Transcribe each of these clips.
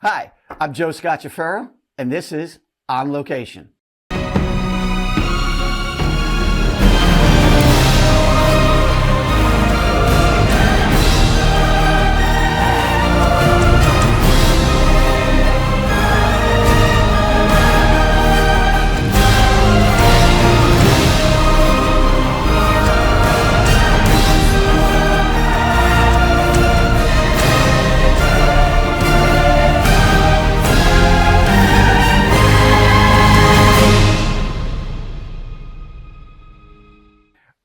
Hi, I'm Joe Scacciaferro, and this is On Location.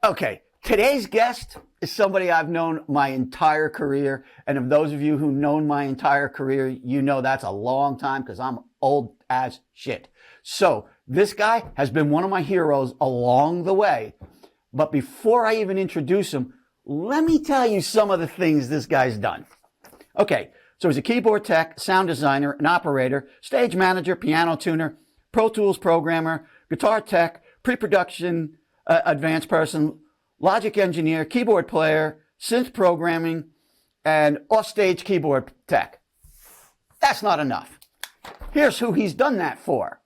Okay, today's guest is somebody I've known my entire career. And of those of you who've known my entire career, you know that's a long time because I'm old as shit. So this guy has been one of my heroes along the way. But before I even introduce him, let me tell you some of the things this guy's done. Okay, so he's a keyboard tech, sound designer, an operator, stage manager, piano tuner, ProTools programmer, guitar tech, pre-production advanced person, logic engineer, keyboard player, synth programming, and offstage keyboard tech. That's not enough. Here's who he's done that for.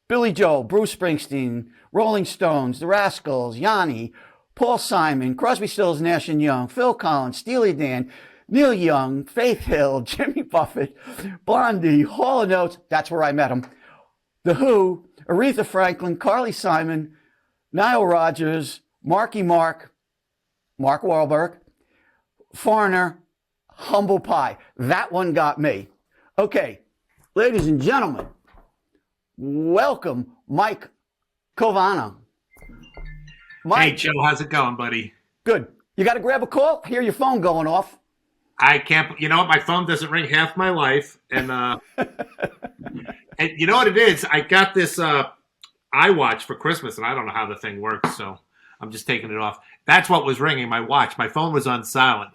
Billy Joel, Bruce Springsteen, Rolling Stones, the Rascals, Yanni, Paul Simon, Crosby, Stills, Nash Young, Phil Collins, Steely Dan, Neil Young, Faith Hill, Jimmy Buffett, Blondie, Hall & Oates, that's where I met him, The Who, Aretha Franklin, Carly Simon, Nile Rodgers, Marky Mark, Mark Wahlberg, Foreigner, Humble Pie. That one got me. Okay, ladies and gentlemen, welcome Mike Klavna. Hey, Joe, how's it going, buddy? Good. You got to grab a call? I hear your phone going off. I can't, you know what? My phone doesn't ring half my life. And, and you know what it is? I got this iWatch for Christmas, and I don't know how the thing works, so I'm just taking it off. That's what was ringing, my watch. My phone was on silent.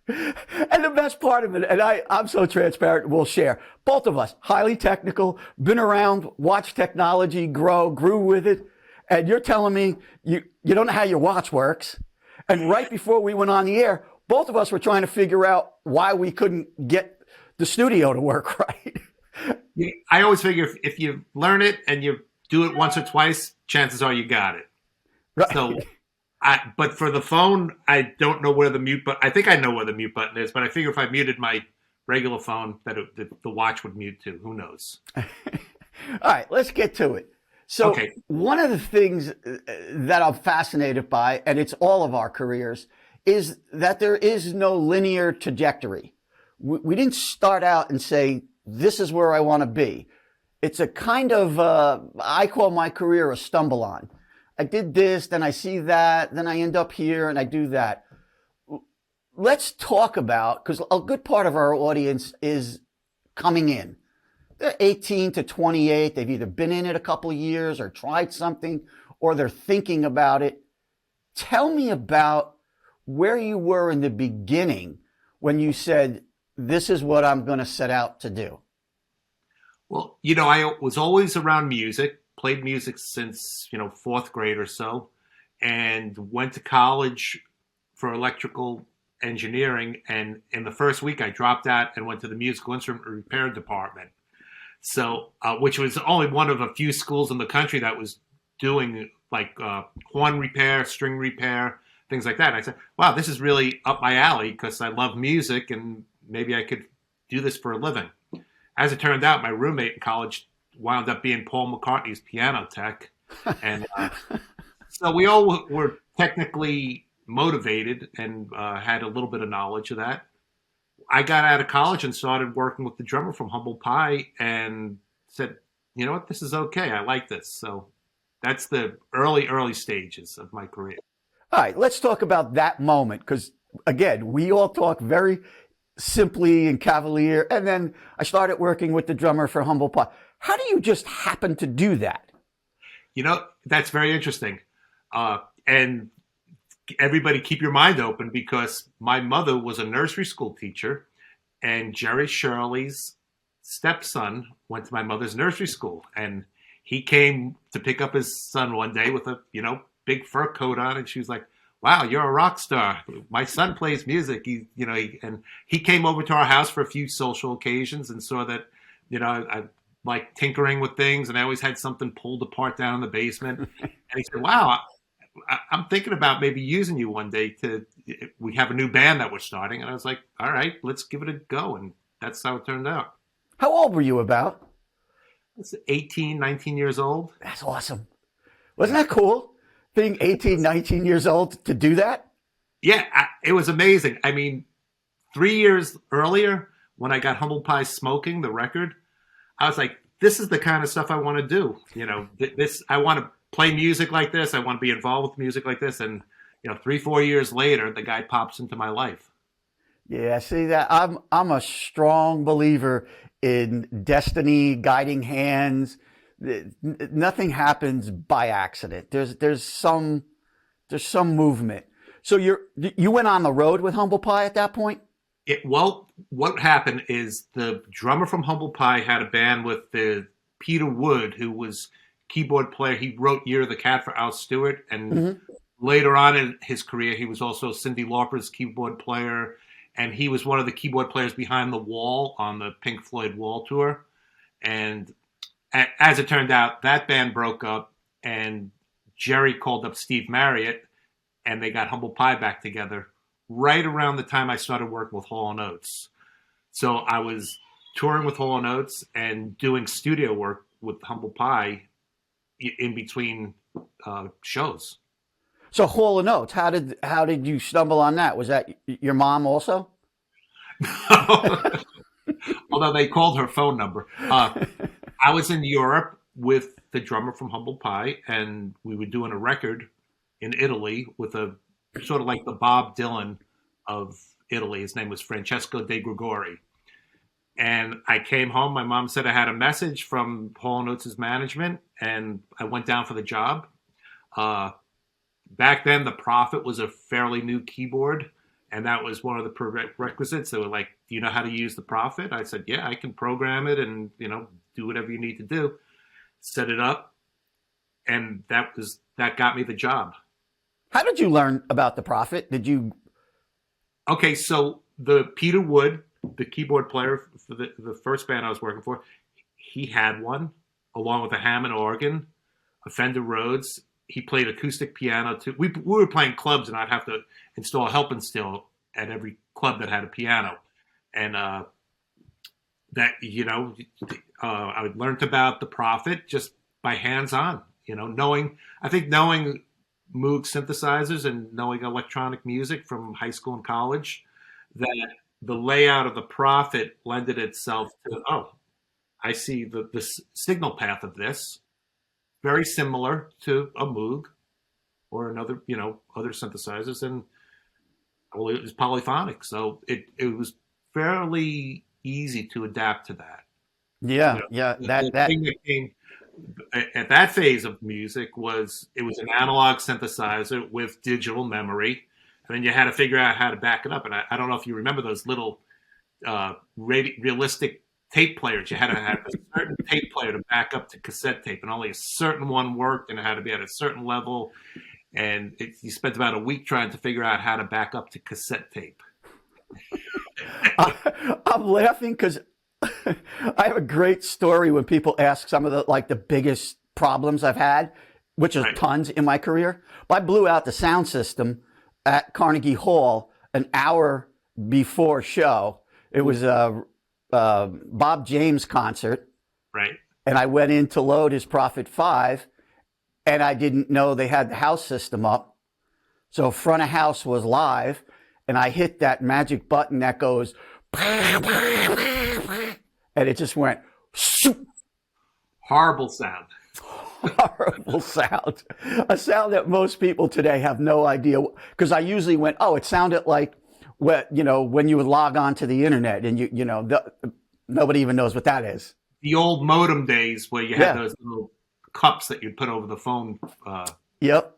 And the best part of it, and I'm so transparent, we'll share. Both of us, highly technical, been around, watched technology grow, grew with it. And you're telling me you don't know how your watch works. And right before we went on the air, both of us were trying to figure out why we couldn't get the studio to work right. I always figure if you learn it and you do it once or twice, chances are you got it. Right. So, but for the phone, I don't know where the mute button. I think I know where the mute button is, but I figure if I muted my regular phone, that the watch would mute too. Who knows? All right, let's get to it. So okay. One of the things that I'm fascinated by, and it's all of our careers, is that there is no linear trajectory. We didn't start out and say, this is where I want to be. It's a kind of, I call my career a stumble on. I did this, then I see that, then I end up here and I do that. Let's talk about, because a good part of our audience is coming in. They're 18 to 28. They've either been in it a couple of years or tried something, or they're thinking about it. Tell me about where you were in the beginning when you said, this is what I'm going to set out to do. Well, you know, I was always around music, played music since, fourth grade or so, and went to college for electrical engineering. And in the first week, I dropped out and went to the musical instrument repair department. So, which was only one of a few schools in the country that was doing like horn repair, string repair, things like that. And I said, wow, this is really up my alley because I love music and maybe I could do this for a living. As it turned out, my roommate in college wound up being Paul McCartney's piano tech. And so we all were technically motivated and had a little bit of knowledge of that. I got out of college and started working with the drummer from Humble Pie and said, you know what, this is okay. I like this. So that's the early stages of my career. All right, let's talk about that moment because, again, we all talk very simply and cavalier. And then I started working with the drummer for Humble Pie. How do you just happen to do that? You know, that's very interesting. And everybody keep your mind open because my mother was a nursery school teacher and Jerry Shirley's stepson went to my mother's nursery school. And he came to pick up his son one day with a, big fur coat on. And she was like, wow, you're a rock star. My son plays music. And he came over to our house for a few social occasions and saw that, I like tinkering with things, and I always had something pulled apart down in the basement. And he said, wow, I'm thinking about maybe using you one day we have a new band that we're starting. And I was like, all right, let's give it a go. And that's how it turned out. How old were you about? I was 18, 19 years old. That's awesome. Wasn't that cool? Being 18, 19 years old to do that? Yeah, it was amazing. I mean, 3 years earlier, when I got Humble Pie Smoking, the record, I was like, this is the kind of stuff I want to do. I want to play music like this. I want to be involved with music like this. And, 3-4 years later, the guy pops into my life. Yeah, see that I'm a strong believer in destiny, guiding hands. Nothing happens by accident. There's some movement. So you went on the road with Humble Pie at that point? What happened is the drummer from Humble Pie had a band with Peter Wood, who was keyboard player. He wrote Year of the Cat for Al Stewart, and later on in his career, he was also Cyndi Lauper's keyboard player, and he was one of the keyboard players behind The Wall on the Pink Floyd Wall tour. And as it turned out, that band broke up, and Jerry called up Steve Marriott, and they got Humble Pie back together right around the time I started working with Hall & Oates. So I was touring with Hall & Oates and doing studio work with Humble Pie in between shows. So Hall & Oates, how did you stumble on that? Was that your mom also? Although they called her phone number. I was in Europe with the drummer from Humble Pie, and we were doing a record in Italy with a sort of like the Bob Dylan of Italy. His name was Francesco De Gregori. And I came home. My mom said I had a message from Hall & Oates' management, and I went down for the job. Back then, the Prophet was a fairly new keyboard, and that was one of the prerequisites. They were like, do you know how to use the Prophet? I said, yeah, I can program it and, do whatever you need to do. Set it up, and that got me the job. How did you learn about the Prophet? Okay, so the Peter Wood, the keyboard player for the first band I was working for, he had one, along with a Hammond organ, a Fender Rhodes. He played acoustic piano too. We were playing clubs, and I'd have to install a helping still at every club that had a piano. And I learned about the Prophet just by hands-on, knowing Moog synthesizers and knowing electronic music from high school and college, that the layout of the Prophet lended itself to, I see the signal path of this, very similar to a Moog or another, other synthesizers, and it was polyphonic, so it was fairly easy to adapt to that. Yeah, The thing that came at that phase of music was an analog synthesizer with digital memory, and then you had to figure out how to back it up. And I don't know if you remember those little realistic tape players. You had to have a certain tape player to back up to cassette tape, and only a certain one worked, and it had to be at a certain level. And you spent about a week trying to figure out how to back up to cassette tape. I'm laughing because I have a great story when people ask some of the biggest problems I've had, which is tons in my career. But I blew out the sound system at Carnegie Hall an hour before show. It was a Bob James concert. Right. And I went in to load his Prophet 5, and I didn't know they had the house system up. So front of house was live, and I hit that magic button that goes, and it just went, shoop. Horrible sound. Horrible sound. A sound that most people today have no idea. Because I usually went, it sounded like when you would log on to the internet, and nobody even knows what that is. The old modem days where you had those little cups that you'd put over the phone. Yep.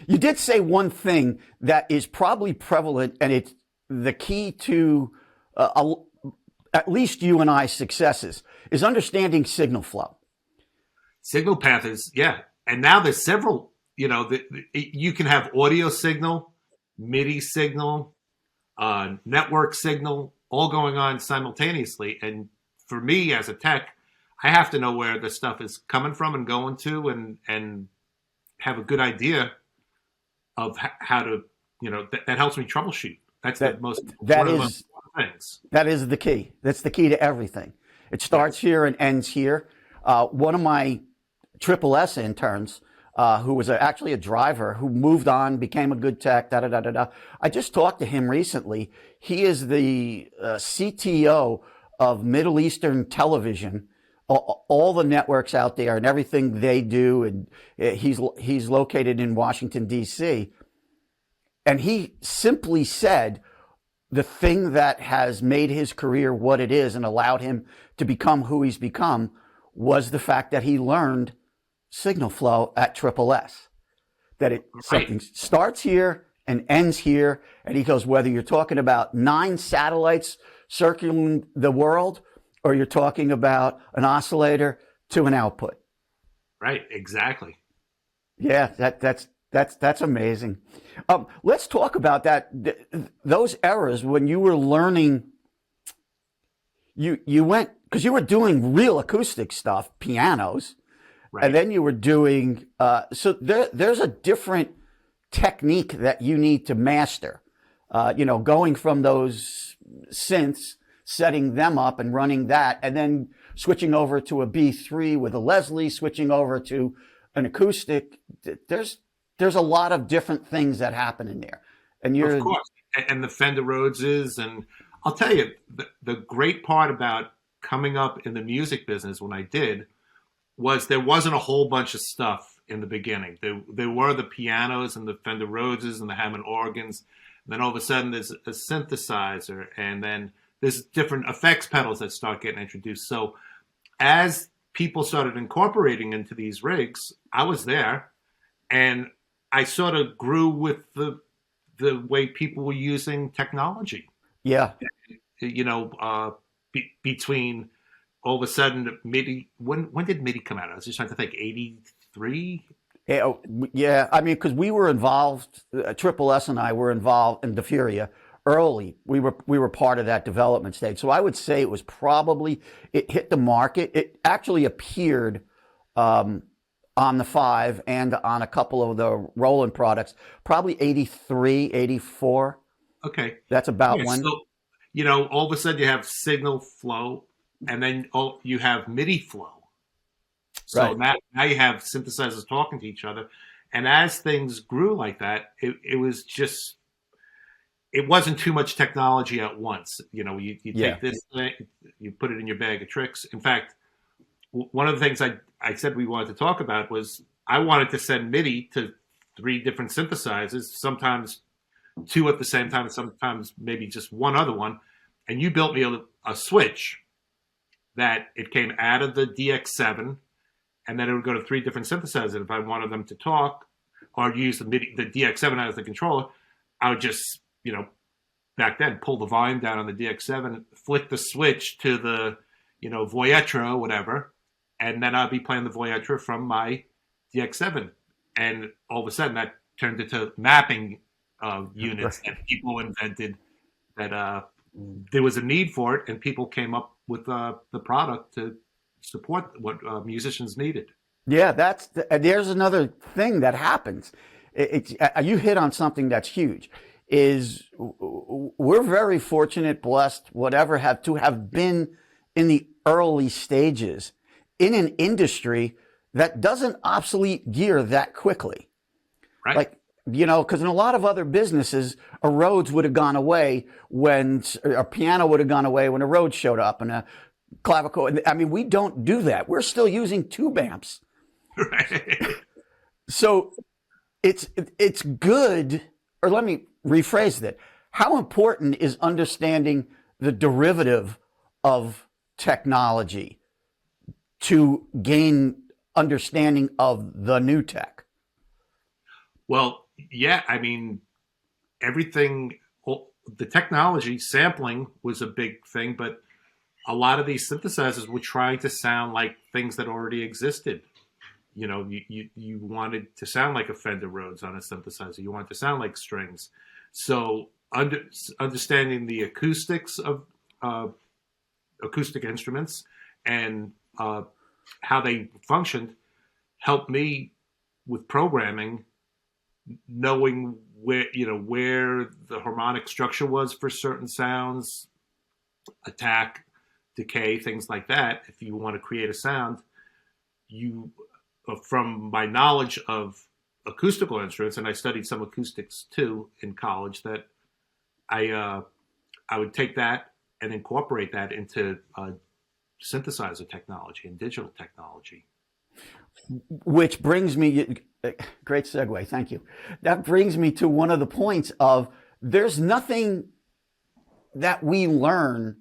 You did say one thing that is probably prevalent, and it's the key to at least you and I's successes, is understanding signal flow. Signal path is, and now there's several, you can have audio signal, MIDI signal, network signal, all going on simultaneously. And for me as a tech, I have to know where the stuff is coming from and going to, and have a good idea of how to, that helps me troubleshoot. That's the most one of the things. That is the key. That's the key to everything. It starts here and ends here. One of my Triple S interns, who was actually a driver, who moved on, became a good tech, I just talked to him recently. He is the CTO of Middle Eastern television, all the networks out there and everything they do. And he's located in Washington, D.C. And he simply said the thing that has made his career what it is and allowed him to become who he's become was the fact that he learned signal flow at Triple S. That something starts here and ends here. And he goes, whether you're talking about 9 satellites circling the world, or you're talking about an oscillator to an output. Right, exactly. Yeah, that's amazing. Let's talk about that. Those eras when you were learning. You went, because you were doing real acoustic stuff, pianos, right. And then you were doing. So there's a different technique that you need to master. Going from those synths, setting them up and running that, and then switching over to a B3 with a Leslie, switching over to an acoustic. There's a lot of different things that happen in there. And you're, of course, and the Fender Rhodeses. And I'll tell you, the great part about coming up in the music business when I did was there wasn't a whole bunch of stuff in the beginning. There were the pianos and the Fender Rhodeses and the Hammond organs. And then all of a sudden there's a synthesizer, and then there's different effects pedals that start getting introduced. So as people started incorporating into these rigs, I was there, and I sort of grew with the way people were using technology. Yeah. Between all of a sudden MIDI, when did MIDI come out? I was just trying to think, 83? Yeah. I mean, because we were involved, Triple S and I were involved in DeFuria early. We were part of that development stage. So I would say it was it hit the market. It actually appeared on the 5 and on a couple of the Roland products, probably 83, 84. Okay. That's about when. So, all of a sudden you have signal flow, and then you have MIDI flow. So right. now you have synthesizers talking to each other. And as things grew like that, it was just, it wasn't too much technology at once. You take this thing, you put it in your bag of tricks. In fact, one of the things I said we wanted to talk about was I wanted to send MIDI to 3 different synthesizers, sometimes 2 at the same time, sometimes maybe just one other one. And you built me a switch that it came out of the DX7, and then it would go to 3 different synthesizers. If I wanted them to talk or use the DX7 as the controller, I would just, back then, pull the volume down on the DX7, flick the switch to the, Voyetra or whatever, and then I'd be playing the Voyetra from my DX7. And all of a sudden that turned into mapping units that people invented, that there was a need for it, and people came up with the product to support what musicians needed. Yeah, there's another thing that happens. You hit on something that's huge. Is we're very fortunate, blessed, whatever, to have been in the early stages in an industry that doesn't obsolete gear that quickly. Right. Like, because in a lot of other businesses, a Rhodes would have gone away when a piano would have gone away when a Rhodes showed up, and a clavichord. I mean, we don't do that. We're still using tube amps. Right. So it's good, or let me rephrase that. How important is understanding the derivative of technology to gain understanding of the new tech? Well, yeah, I mean, everything, the technology, sampling was a big thing, but a lot of these synthesizers were trying to sound like things that already existed. You wanted to sound like a Fender Rhodes on a synthesizer. You wanted to sound like strings. So understanding the acoustics of acoustic instruments and how they functioned helped me with programming, knowing where the harmonic structure was for certain sounds, attack, decay, things like that. If you want to create a sound, from my knowledge of acoustical instruments, and I studied some acoustics too in college, that I would take that and incorporate that into synthesizer technology and digital technology. Which brings me, great segue, thank you. That brings me to one of the points of there's nothing that we learn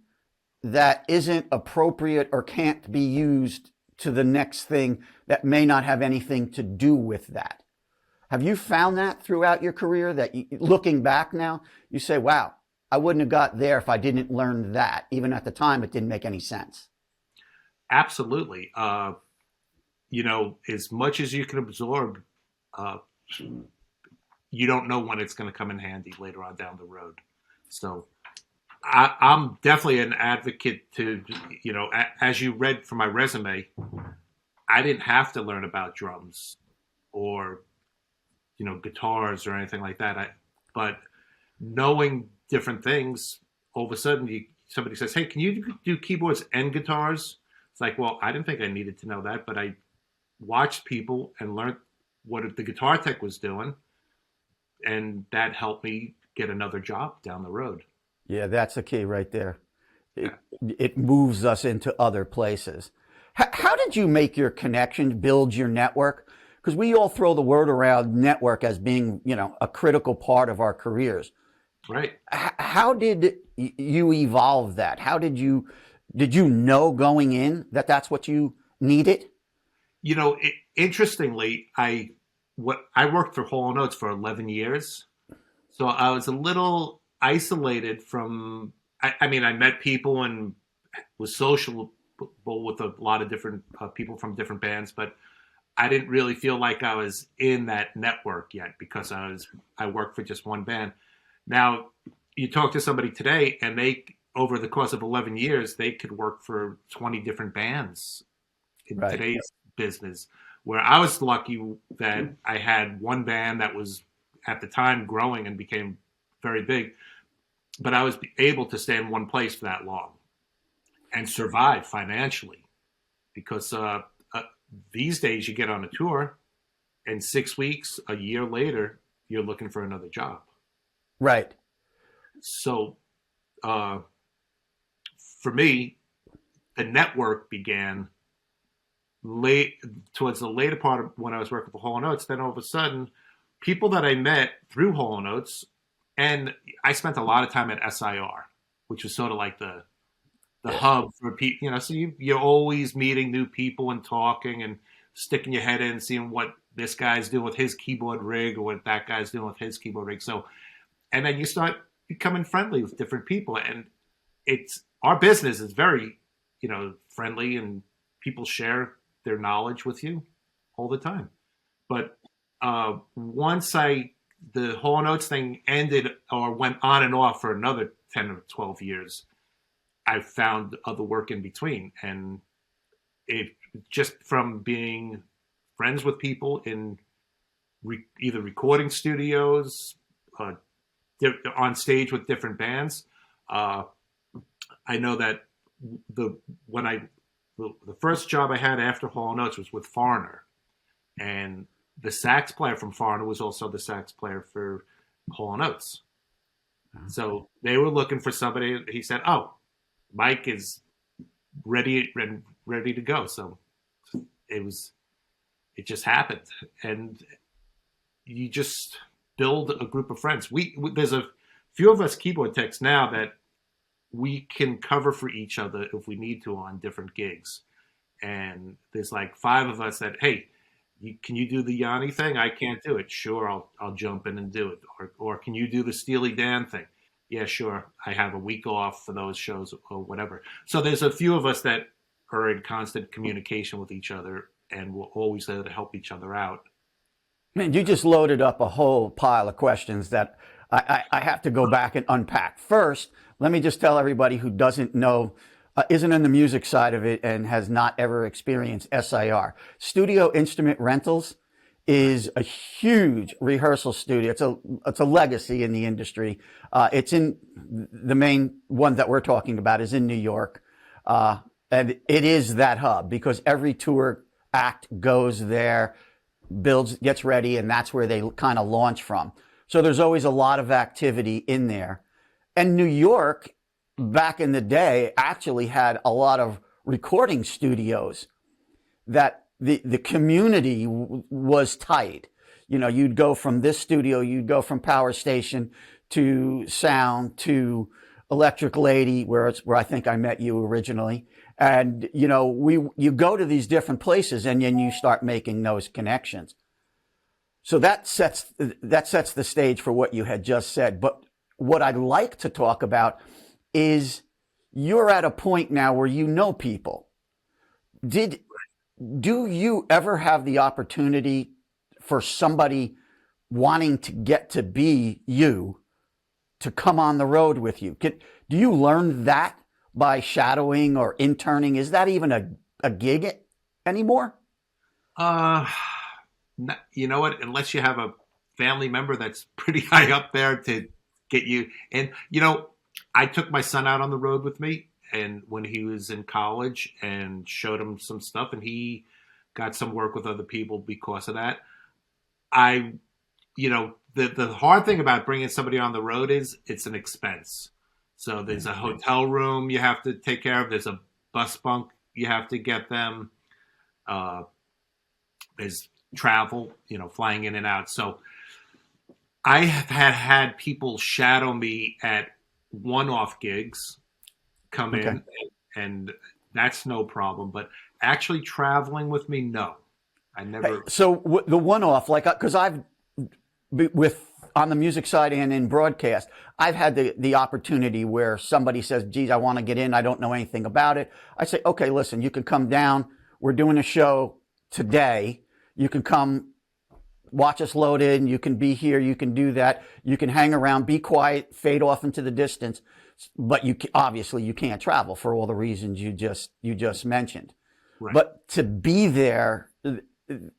that isn't appropriate or can't be used to the next thing that may not have anything to do with that. Have you found that throughout your career that looking back now, you say, wow, I wouldn't have got there if I didn't learn that. Even at the time, it didn't make any sense. Absolutely. As much as you can absorb, you don't know when it's going to come in handy later on down the road. So I'm definitely an advocate to, as you read from my resume, I didn't have to learn about drums or, guitars or anything like that. But knowing different things, all of a sudden somebody says, hey, can you do keyboards and guitars? It's like, well, I didn't think I needed to know that, but I watched people and learned what the guitar tech was doing. And that helped me get another job down the road. Yeah, that's the key right there. It moves us into other places. How did you make your connection, build your network? Because we all throw the word around network as being, a critical part of our careers. Right. How did you evolve that? How did you know going in that that's what you needed? Interestingly, I worked for Hall & Oates for 11 years. So I was a little isolated from, I met people and was sociable with a lot of different people from different bands, but I didn't really feel like I was in that network yet because I worked for just one band. Now, you talk to somebody today and they, over the course of 11 years, they could work for 20 different bands in today's business, where I was lucky that I had one band that was at the time growing and became very big, but I was able to stay in one place for that long and survive financially because these days you get on a tour and 6 weeks, a year later, you're looking for another job. Right. So for me, the network began towards the later part of when I was working for Hall & Oates. Then all of a sudden, people that I met through Hall & Oates, and I spent a lot of time at SIR, which was sort of like the hub for people, so you're always meeting new people and talking and sticking your head in, seeing what this guy's doing with his keyboard rig or what that guy's doing with his keyboard rig. So, and then you start becoming friendly with different people, and our business is very, friendly, and people share their knowledge with you all the time. But once the Hall & Oates thing ended or went on and off for another 10 or 12 years, I found other work in between. And it just from being friends with people in either recording studios, on stage with different bands. I know that the first job I had after Hall & Oates was with Foreigner. And the sax player from Foreigner was also the sax player for Hall & Oates. So they were looking for somebody. He said, oh, Mike is ready to go. So it just happened. And you just build a group of friends. There's a few of us keyboard techs now that we can cover for each other if we need to on different gigs. And there's like 5 of us that, hey, can you do the Yanni thing? I can't do it. Sure, I'll jump in and do it. Or can you do the Steely Dan thing? Yeah, sure. I have a week off for those shows or whatever. So there's a few of us that are in constant communication with each other and we're always there to help each other out. Man, you just loaded up a whole pile of questions that I have to go back and unpack. First, let me just tell everybody who doesn't know, isn't in the music side of it and has not ever experienced SIR. Studio Instrument Rentals is a huge rehearsal studio. It's a legacy in the industry. It's in the main one that we're talking about is in New York. And it is that hub because every tour act goes there, builds, gets ready, and that's where they kind of launch from. So there's always a lot of activity in there. And New York, back in the day, actually had a lot of recording studios that the community was tight. You know, you'd go from this studio, you'd go from Power Station to Sound to Electric Lady, where I think I met you originally. And, you know, you go to these different places and then you start making those connections. So that sets the stage for what you had just said. But what I'd like to talk about is you're at a point now where you know people. Do you ever have the opportunity for somebody wanting to get to be you to come on the road with you? Do you learn that by shadowing or interning? Is that even a gig anymore? You know what? Unless you have a family member that's pretty high up there to get you. And, you know, I took my son out on the road with me and when he was in college and showed him some stuff and he got some work with other people because of that. The hard thing about bringing somebody on the road is it's an expense. So there's a hotel room you have to take care of. There's a bus bunk you have to get them. There's travel, you know, flying in and out. So I have had people shadow me at one-off gigs come in and that's no problem. But actually traveling with me, no. I never. Hey, so the one-off, like, because I've, on the music side and in broadcast, I've had the opportunity where somebody says, geez, I want to get in. I don't know anything about it. I say, okay, listen, you can come down. We're doing a show today. You can come watch us load in. You can be here. You can do that. You can hang around, be quiet, fade off into the distance. But obviously you can't travel for all the reasons you just mentioned. Right. But to be there,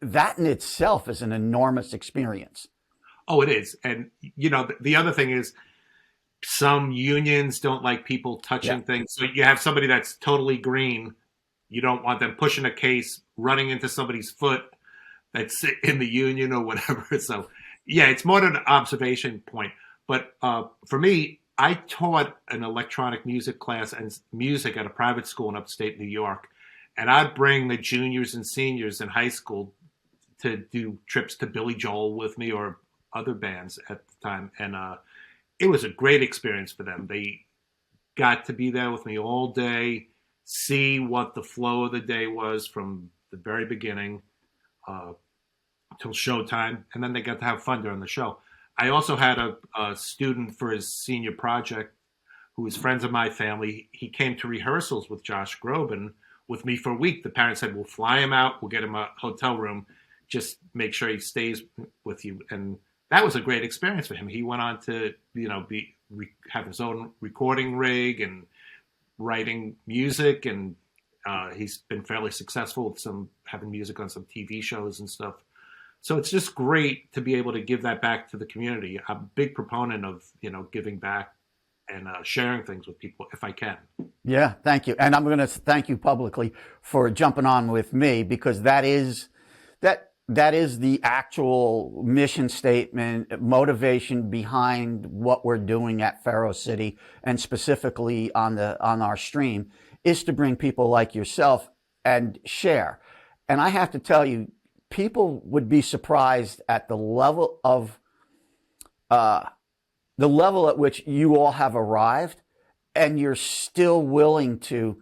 that in itself is an enormous experience. Oh, it is. And, you know, the other thing is some unions don't like people touching things. So you have somebody that's totally green. You don't want them pushing a case, running into somebody's foot that's in the union or whatever. So, yeah, it's more than an observation point. But for me, I taught an electronic music class and music at a private school in upstate New York. And I'd bring the juniors and seniors in high school to do trips to Billy Joel with me or other bands at the time. And it was a great experience for them. They got to be there with me all day, see what the flow of the day was from the very beginning till showtime. And then they got to have fun during the show. I also had a student for his senior project who was friends of my family. He came to rehearsals with Josh Groban with me for a week. The parents said, we'll fly him out. We'll get him a hotel room. Just make sure he stays with you. And that was a great experience for him. He went on to, you know, have his own recording rig and writing music. And he's been fairly successful with having music on some TV shows and stuff. So it's just great to be able to give that back to the community. I'm a big proponent of, you know, giving back and sharing things with people if I can. Yeah, thank you. And I'm going to thank you publicly for jumping on with me because that is the actual mission statement, motivation behind what we're doing at Faro City and specifically on our stream is to bring people like yourself and share. And I have to tell you, people would be surprised at the level at which you all have arrived and you're still willing to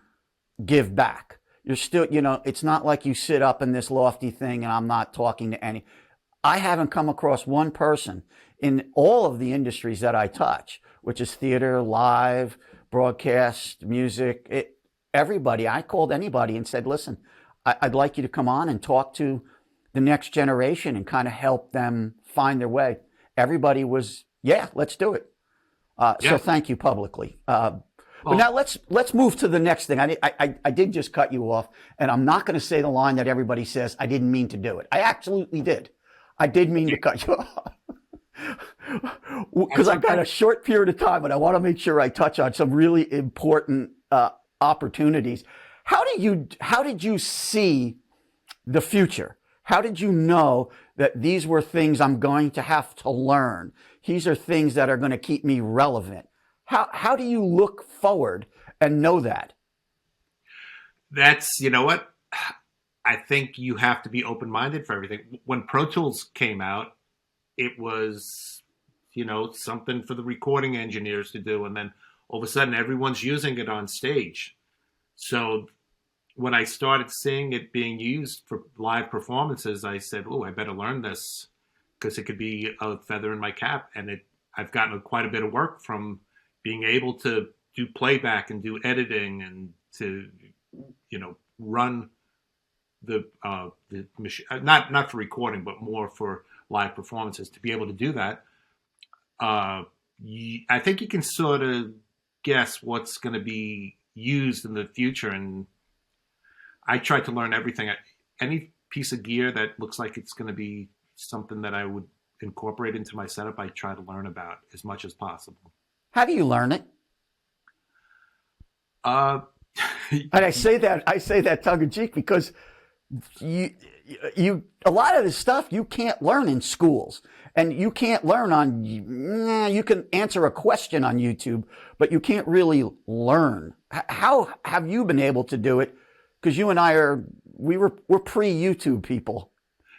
give back. You're still, you know, it's not like you sit up in this lofty thing and I'm not talking to any. I haven't come across one person in all of the industries that I touch, which is theater, live, broadcast, music, everybody. I called anybody and said, listen, I'd like you to come on and talk to the next generation and kind of help them find their way. Everybody was, yeah, let's do it. So thank you publicly. But now let's move to the next thing. I did just cut you off, and I'm not going to say the line that everybody says, I didn't mean to do it. I absolutely did. I did mean to cut you off. Because I've got a short period of time, but I want to make sure I touch on some really important opportunities. How did you see the future? How did you know that these were things I'm going to have to learn? These are things that are going to keep me relevant. How do you look forward and know that? That's, you know what? I think you have to be open-minded for everything. When Pro Tools came out, it was, you know, something for the recording engineers to do. And then all of a sudden, everyone's using it on stage. So when I started seeing it being used for live performances, I said, oh, I better learn this because it could be a feather in my cap. And I've gotten quite a bit of work from being able to do playback and do editing and to, you know, run the machine, not for recording, but more for live performances. To be able to do that, I think you can sort of guess what's going to be used in the future. And I try to learn everything. Any piece of gear that looks like it's going to be something that I would incorporate into my setup, I try to learn about as much as possible. How do you learn it? And I say that tongue in cheek because you a lot of this stuff you can't learn in schools, and you can't learn on. You can answer a question on YouTube, but you can't really learn. How have you been able to do it? Because you and I we're pre-YouTube people.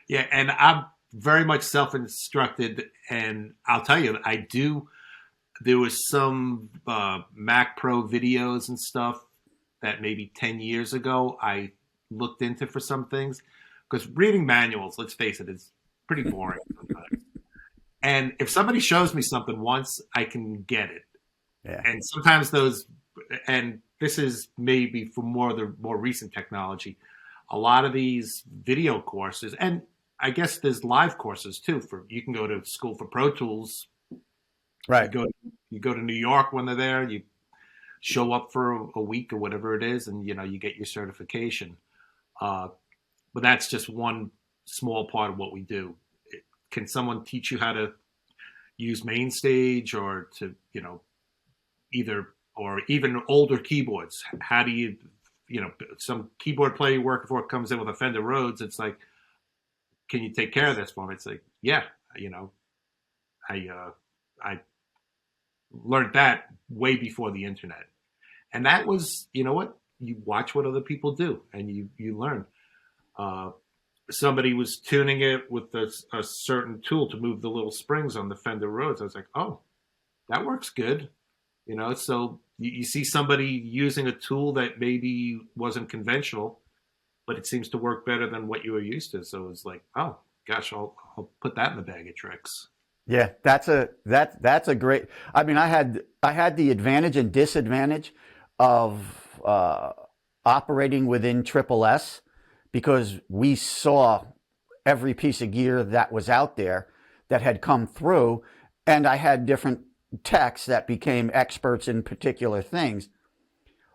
Yeah, and I'm very much self-instructed, and I'll tell you, I do. There was some Mac Pro videos and stuff that maybe 10 years ago I looked into for some things. Because reading manuals, let's face it, is pretty boring sometimes. And if somebody shows me something once, I can get it. Yeah. And sometimes and this is maybe for the more recent technology, a lot of these video courses, and I guess there's live courses too. You can go to school for Pro Tools. Right. You go to New York when they're there. You show up for a week or whatever it is, and you get your certification. But that's just one small part of what we do. Can someone teach you how to use MainStage or to or even older keyboards? How do you some keyboard player you work for comes in with a Fender Rhodes? It's like, can you take care of this for me? It's like, yeah, I learned that way before the internet. And that was, you watch what other people do and you learn. Somebody was tuning it with a certain tool to move the little springs on the Fender Rhodes. I was like, oh, that works good. So you see somebody using a tool that maybe wasn't conventional, but it seems to work better than what you were used to. So it's like, oh gosh, I'll put that in the bag of tricks. Yeah, that's a great. I mean, I had the advantage and disadvantage of operating within Triple S because we saw every piece of gear that was out there that had come through, and I had different techs that became experts in particular things.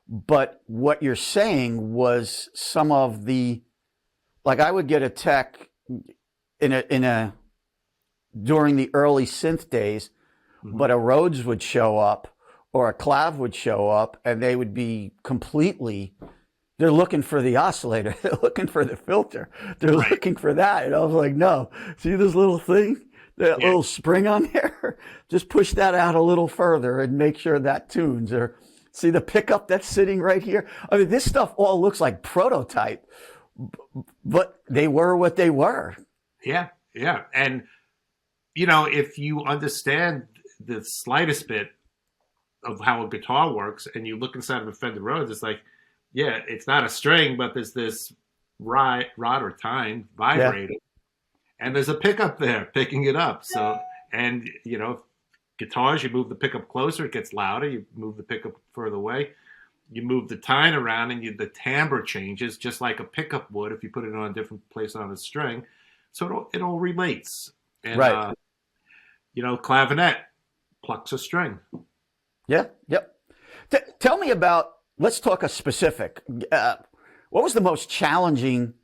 But what you're saying was some of the, like I would get a tech during the early synth days, mm-hmm. but a Rhodes would show up or a Klav would show up and they would be they're looking for the oscillator. They're looking for the filter. They're right. looking for that. And I was like, no, see this little thing, that little spring on there? Just push that out a little further and make sure that tunes. Or see the pickup that's sitting right here? I mean, this stuff all looks like prototype, but they were what they were. Yeah, yeah. And if you understand the slightest bit of how a guitar works and you look inside of a Fender Rhodes, it's like, yeah, it's not a string, but there's this rod or tine vibrating. Yeah. And there's a pickup there picking it up. So, and, guitars, you move the pickup closer, it gets louder. You move the pickup further away. you move the tine around and the timbre changes just like a pickup would if you put it on a different place on a string. So it all relates. And, Right. clavinet plucks a string. Yeah. Yep. Tell me about, let's talk a specific. What was the most challenging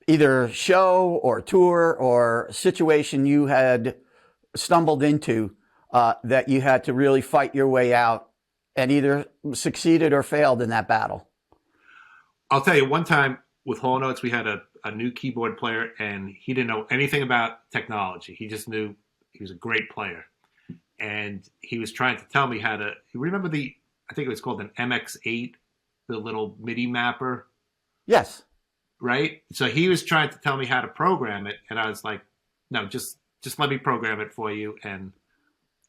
either show or tour or situation you had stumbled into that you had to really fight your way out and either succeeded or failed in that battle? I'll tell you, one time with Hall Oates, we had a new keyboard player, and he didn't know anything about technology. He just knew he was a great player. And he was trying to tell me how to, you remember I think it was called an MX8, the little MIDI mapper? Yes. Right? So he was trying to tell me how to program it. And I was like, no, just let me program it for you and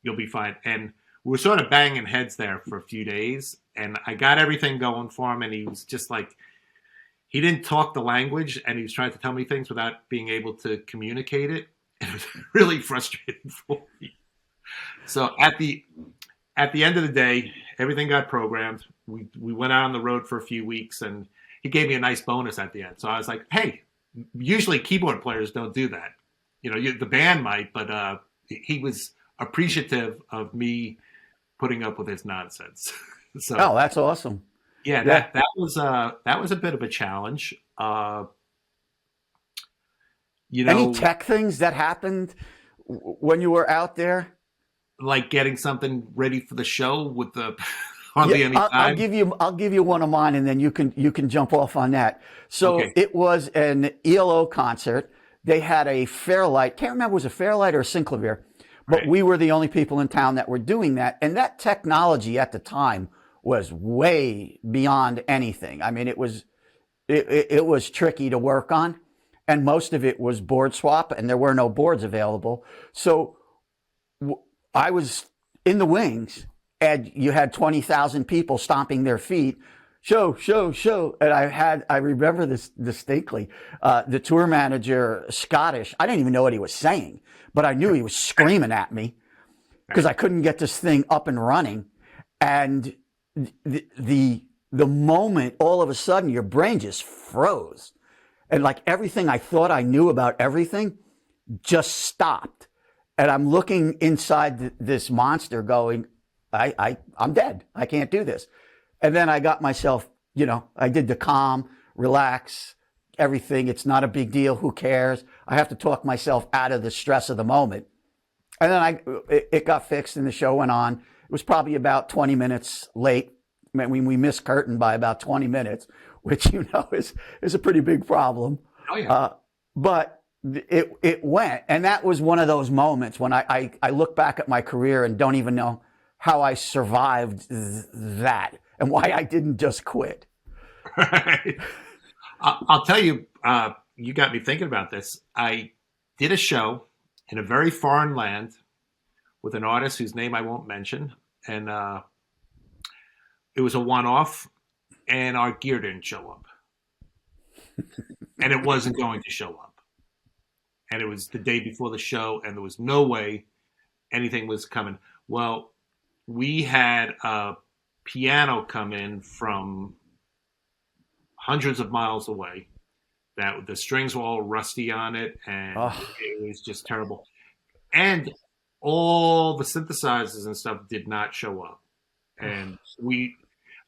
you'll be fine. And we were sort of banging heads there for a few days. And I got everything going for him. And he was just like, he didn't talk the language and he was trying to tell me things without being able to communicate it. And it was really frustrating for me. So at the end of the day, everything got programmed. We went out on the road for a few weeks, and he gave me a nice bonus at the end. So I was like, hey, usually keyboard players don't do that. The band might, but he was appreciative of me putting up with his nonsense. So, oh, that's awesome. Yeah, that was a bit of a challenge. Any tech things that happened when you were out there? Like getting something ready for the show with the hardly any time. I'll give you one of mine, and then you can jump off on that. So okay. It was an ELO concert. They had a Fairlight. Can't remember if it was a Fairlight or a Synclavier, but right. We were the only people in town that were doing that. And that technology at the time was way beyond anything. I mean, it was tricky to work on, and most of it was board swap, and there were no boards available. So I was in the wings, and you had 20,000 people stomping their feet. Show. And I remember this distinctly. The tour manager, Scottish, I didn't even know what he was saying, but I knew he was screaming at me because I couldn't get this thing up and running. And the moment, all of a sudden, your brain just froze. And like everything I thought I knew about everything just stopped. And I'm looking inside this monster going, I'm dead. I can't do this. And then I got myself, I did the calm, relax, everything. It's not a big deal. Who cares? I have to talk myself out of the stress of the moment. And then it got fixed and the show went on. It was probably about 20 minutes late. I mean, we missed curtain by about 20 minutes, which, is a pretty big problem. Oh, yeah. But it went. And that was one of those moments when I look back at my career and don't even know how I survived that and why I didn't just quit. Right. I'll tell you, you got me thinking about this. I did a show in a very foreign land with an artist whose name I won't mention. And it was a one-off, and our gear didn't show up. And it wasn't going to show up. And it was the day before the show, and there was no way anything was coming. Well, we had a piano come in from hundreds of miles away. That the strings were all rusty on it, and it was just terrible. And all the synthesizers and stuff did not show up. And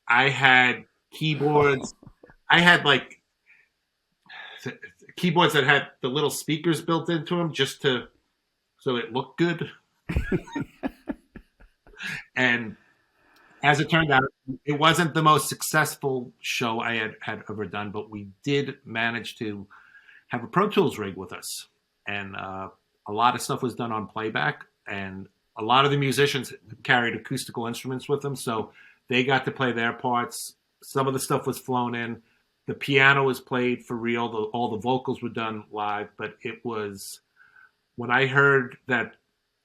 I had keyboards. I had like keyboards that had the little speakers built into them so it looked good. And as it turned out, it wasn't the most successful show I had ever done, but we did manage to have a Pro Tools rig with us. And a lot of stuff was done on playback, and a lot of the musicians carried acoustical instruments with them, so they got to play their parts. Some of the stuff was flown in. The piano was played for real. All the vocals were done live, but it was, when I heard that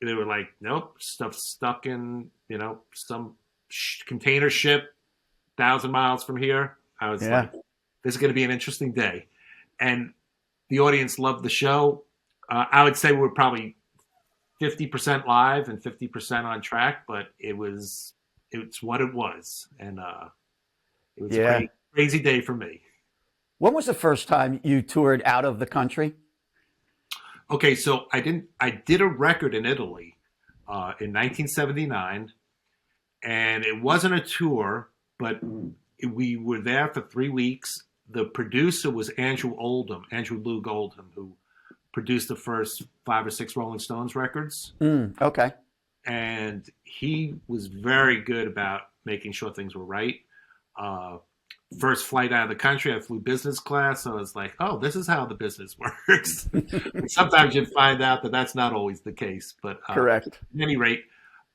they were like, nope, stuff's stuck in, some container ship 1,000 miles from here. I was like, this is going to be an interesting day. And the audience loved the show. I would say we're probably 50% live and 50% on track, but it's what it was. And It was Yeah. a crazy day for me. When was the first time you toured out of the country? Okay, so I did a record in Italy in 1979, and it wasn't a tour, but we were there for 3 weeks. The producer was Andrew Loog Oldham, who produced the first 5 or 6 Rolling Stones records. Okay. And he was very good about making sure things were right. First flight out of the country, I flew business class. So I was like, oh, this is how the business works. Sometimes you find out that that's not always the case. But Correct. at any rate,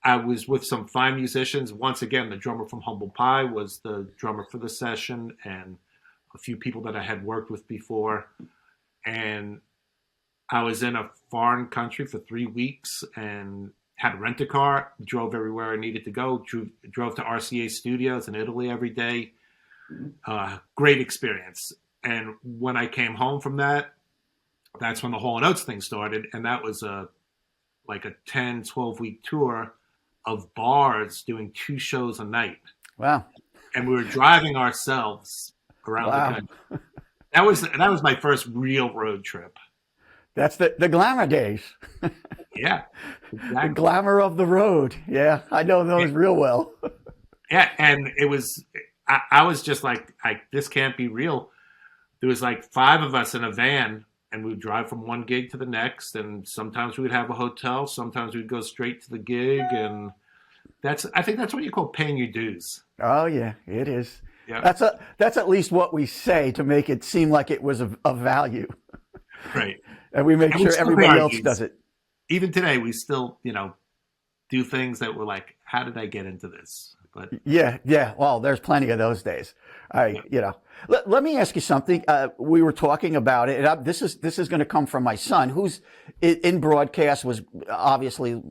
I was with some fine musicians. Once again, the drummer from Humble Pie was the drummer for the session, and a few people that I had worked with before. And I was in a foreign country for 3 weeks and had to rent a car, drove everywhere I needed to go, drove to RCA Studios in Italy every day. Great experience. And when I came home from that, that's when the Hall & Oates thing started. And that was like a 10, 12-week tour of bars doing 2 shows a night. Wow. And we were driving ourselves around the country. That was my first real road trip. That's the glamour days. Yeah. Exactly. The glamour of the road. Yeah, I know those real well. Yeah, and it was, I was just like, this can't be real. There was like 5 of us in a van, and we would drive from one gig to the next, and sometimes we would have a hotel, sometimes we'd go straight to the gig, and I think that's what you call paying your dues. Oh yeah, it is. Yeah. That's at least what we say to make it seem like it was of value. Right. And we make sure everybody else does it. Even today, we still, do things that were like, how did I get into this? But yeah. Well, there's plenty of those days. Let me ask you something. We were talking about it. And this is going to come from my son, who's in broadcast, was obviously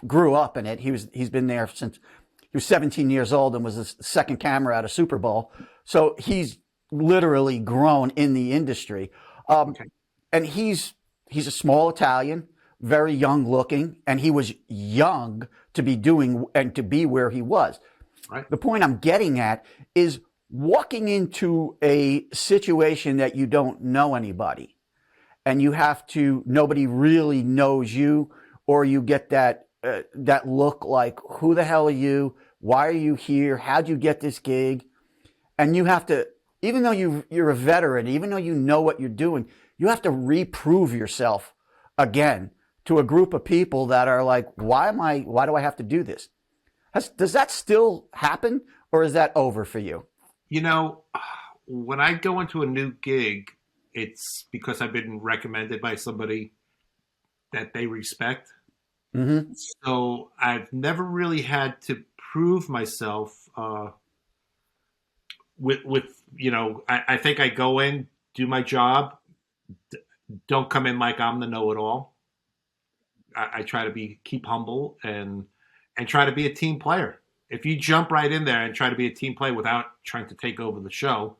grew up in it. He's been there since he was 17 years old and was the second camera at a Super Bowl. So he's literally grown in the industry. okay. And he's a small Italian, very young looking, and he was young to be doing and to be where he was. Right. The point I'm getting at is walking into a situation that you don't know anybody, and nobody really knows you, or you get that look like, who the hell are you? Why are you here? How'd you get this gig? And you have to, even though you're a veteran, even though you know what you're doing, you have to reprove yourself again to a group of people that are like, why do I have to do this? Does that still happen, or is that over for you? When I go into a new gig, it's because I've been recommended by somebody that they respect. Mm-hmm. So I've never really had to prove myself I think I go in, do my job, don't come in like I'm the know-it-all. I try to keep humble and try to be a team player. If you jump right in there and try to be a team player without trying to take over the show,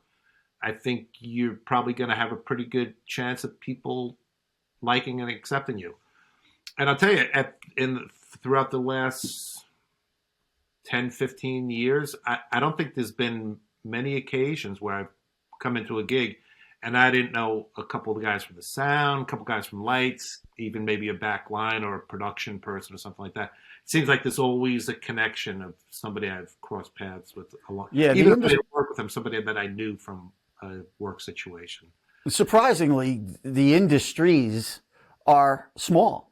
I think you're probably going to have a pretty good chance of people liking and accepting you. And I'll tell you, throughout the last 10, 15 years, I don't think there's been many occasions where I've come into a gig and I didn't know a couple of the guys from the sound, a couple of guys from lights, even maybe a back line or a production person or something like that. It seems like there's always a connection of somebody I've crossed paths with a lot. Yeah, even if I didn't work with them, somebody that I knew from a work situation. Surprisingly, the industries are small.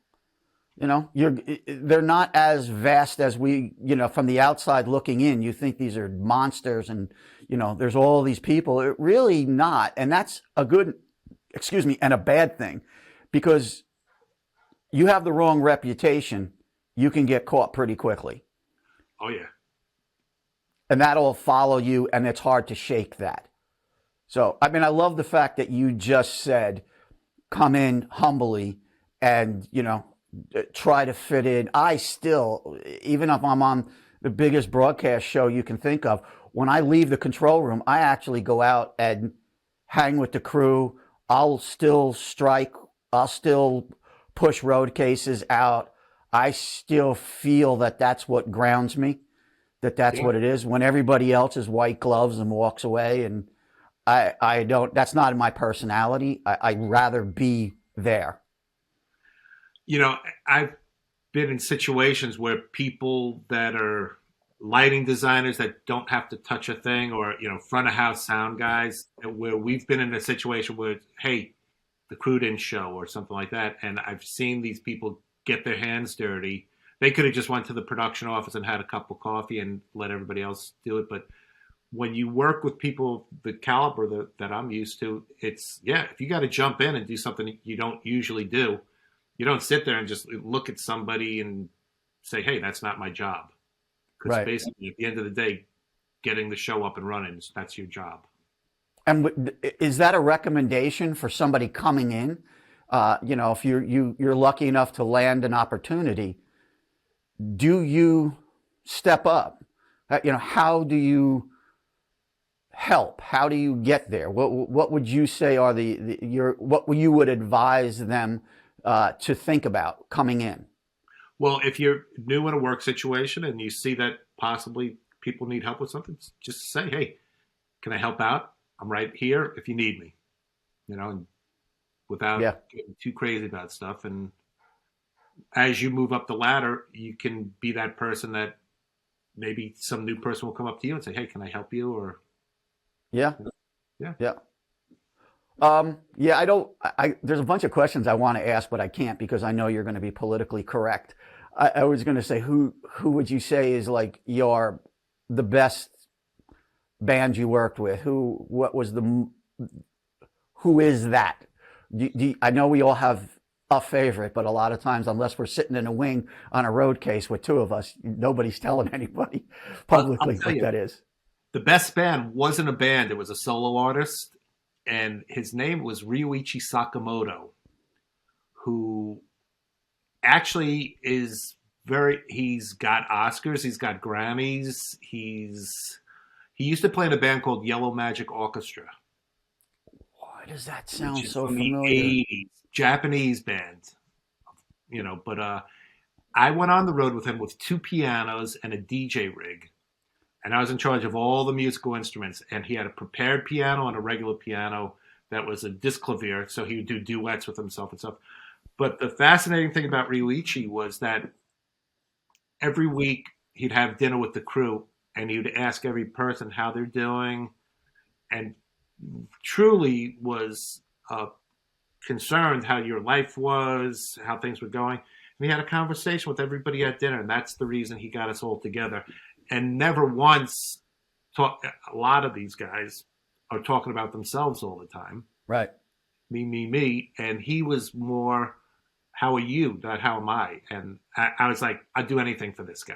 They're not as vast as we, from the outside looking in, you think these are monsters and, there's all these people. It really not. And that's and a bad thing, because you have the wrong reputation, you can get caught pretty quickly. Oh, yeah. And that'll follow you, and it's hard to shake that. So, I love the fact that you just said, come in humbly and, try to fit in. I still, even if I'm on the biggest broadcast show you can think of, when I leave the control room, I actually go out and hang with the crew. I'll still strike. I'll still push road cases out. I still feel that that's what grounds me. that's what it is, when everybody else is white gloves and walks away. And I don't, that's not my personality. I'd rather be there. I've been in situations where people that are lighting designers that don't have to touch a thing, or front of house sound guys, where we've been in a situation where, hey, the crew didn't show or something like that, and I've seen these people get their hands dirty. They could have just went to the production office and had a cup of coffee and let everybody else do it. But when you work with people the caliber that I'm used to, it's, if you got to jump in and do something you don't usually do, you don't sit there and just look at somebody and say, hey, that's not my job. Because basically, at the end of the day, getting the show up and running, that's your job. And is that a recommendation for somebody coming in? If you're lucky enough to land an opportunity, do you step up? How do you help? How do you get there? What would you say are what you would advise them to think about coming in? Well, if you're new in a work situation and you see that possibly people need help with something, just say, hey, can I help out? I'm right here if you need me, and without getting too crazy about stuff. And as you move up the ladder, you can be that person that maybe some new person will come up to you and say, hey, can I help you? Or there's a bunch of questions I want to ask, but I can't because I know you're going to be politically correct. I was going to say, who would you say is like the best band you worked with? Who is that? I know we all have a favorite, but a lot of times, unless we're sitting in a wing on a road case with two of us, nobody's telling anybody publicly what that is. The best band wasn't a band. It was a solo artist. And his name was Ryuichi Sakamoto, who actually is he's got Oscars, he's got Grammys, he used to play in a band called Yellow Magic Orchestra. Why does that sound so from familiar? The 80s, Japanese band, but I went on the road with him with 2 pianos and a DJ rig. And I was in charge of all the musical instruments. And he had a prepared piano and a regular piano that was a disc clavier. So he would do duets with himself and stuff. But the fascinating thing about Ryuichi was that every week he'd have dinner with the crew and he would ask every person how they're doing. And truly was concerned how your life was, how things were going. And he had a conversation with everybody at dinner. And that's the reason he got us all together. And never once a lot of these guys are talking about themselves all the time. Right. Me. And he was more, how are you? Not how am I? And I was like, I'd do anything for this guy.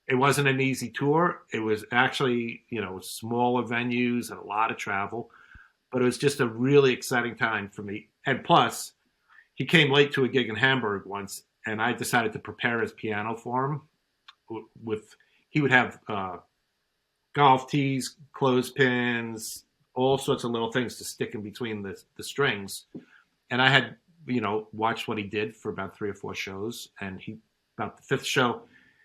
It wasn't an easy tour. It was actually, smaller venues and a lot of travel. But it was just a really exciting time for me. And plus, he came late to a gig in Hamburg once, and I decided to prepare his piano for him he would have golf tees, clothespins, all sorts of little things to stick in between the strings. And I had, watched what he did for about 3 or 4 shows. And about the 5th show,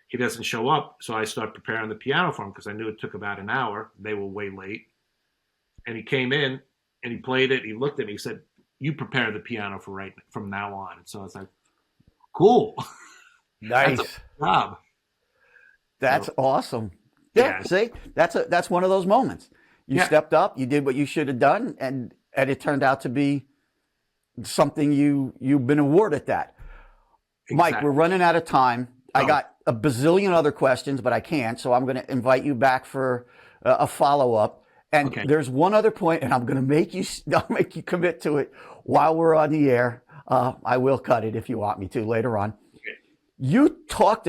he doesn't show up. So I started preparing the piano for him because I knew it took about an hour. They were way late. And he came in and he played it. He looked at me. He said, you prepare the piano from now on. So I was like, cool. Nice. That's a job. That's awesome. Yeah, see, that's one of those moments. You stepped up, you did what you should have done, and it turned out to be something you've been awarded that. Exactly. Mike, we're running out of time. I got a bazillion other questions, but I can't, so I'm going to invite you back for a follow-up. And there's one other point, and I'm going to make you commit to it while we're on the air. I will cut it if you want me to later on. Okay. You taught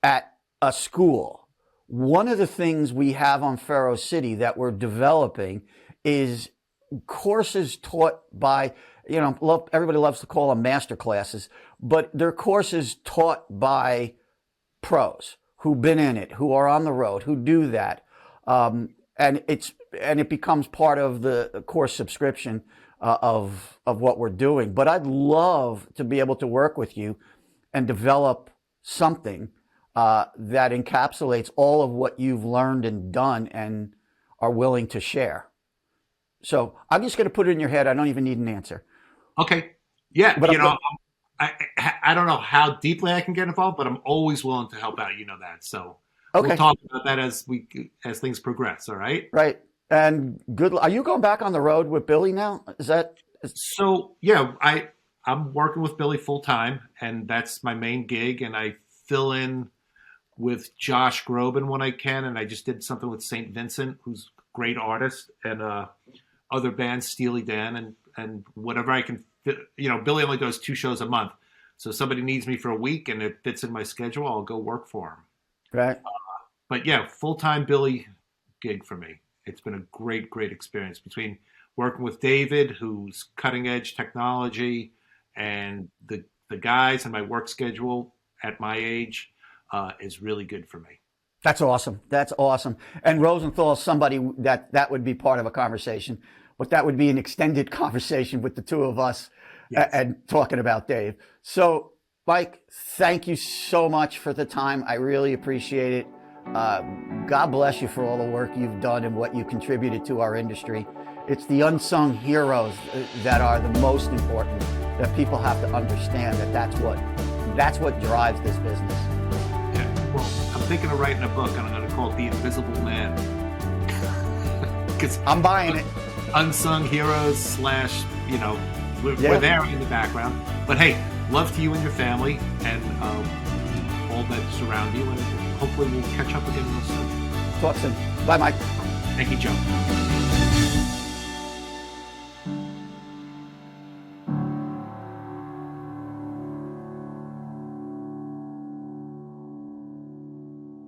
at a school. One of the things we have on Faro City that we're developing is courses taught by, everybody loves to call them master classes, but they're courses taught by pros who've been in it, who are on the road, who do that. And it becomes part of the course subscription of what we're doing. But I'd love to be able to work with you and develop something that encapsulates all of what you've learned and done and are willing to share. So I'm just going to put it in your head. I don't even need an answer. Okay. Yeah. But I don't know how deeply I can get involved, but I'm always willing to help out. You know that. So okay. We'll talk about that as things progress. All right. Right. And good. Are you going back on the road with Billy now? So? Yeah, I'm working with Billy full time, and that's my main gig. And I fill in with Josh Groban when I can. And I just did something with St. Vincent, who's a great artist, and other bands, Steely Dan, and whatever I can fit. Billy only does 2 shows a month. So if somebody needs me for a week and it fits in my schedule, I'll go work for him. Right. But yeah, full-time Billy gig for me. It's been a great, great experience between working with David, who's cutting edge technology, and the guys, and my work schedule at my age is really good for me. That's awesome. That's awesome. And Rosenthal is somebody that would be part of a conversation, but that would be an extended conversation with the two of us. Yes. And talking about Dave. So, Mike, thank you so much for the time. I really appreciate it. God bless you for all the work you've done and what you contributed to our industry. It's the unsung heroes that are the most important, that people have to understand that's what drives this business. Yeah. Well, I'm thinking of writing a book, and I'm going to call it The Invisible Man. I'm buying it. Unsung heroes / we're there in the background. But hey, love to you and your family and all that surround you. And hopefully we'll catch up again real soon. Talk soon. Bye, Mike. Thank you, Joe.